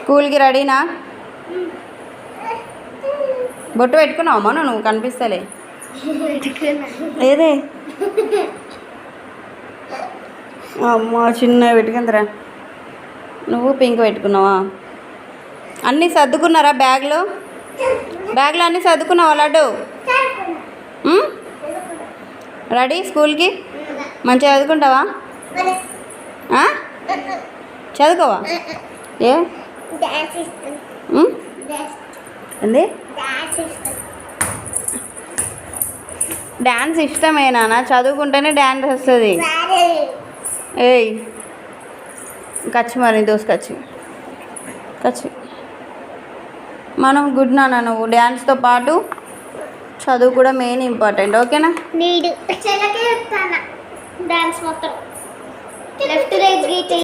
స్కూల్కి రెడీనా? బొట్టు పెట్టుకున్నావమ్మా నువ్వు? కనిపిస్తలే. ఏదే అమ్మా చిన్న పెట్టుకుందిరా. నువ్వు పింక్ పెట్టుకున్నావా? అన్నీ సర్దుకున్నారా బ్యాగ్లో? బ్యాగ్లో అన్నీ సర్దుకున్నావా లడ్డు? రెడీ స్కూల్కి? మంచిగా చదువుకుంటావా? చదువుకోవా? ఏ ఏంది? డ్యాన్స్ ఇష్టమేనా? చదువుకుంటేనే డ్యాన్స్ వస్తుంది. ఏయ్ కచ్చి మరి దోసుకొచ్చి కచ్చి మనం గుడ్ నాన్న. నువ్వు డ్యాన్స్తో పాటు చదువు కూడా మెయిన్ ఇంపార్టెంట్. ఓకేనా? డాన్స్ మొత్తం లెఫ్ట్ రైట్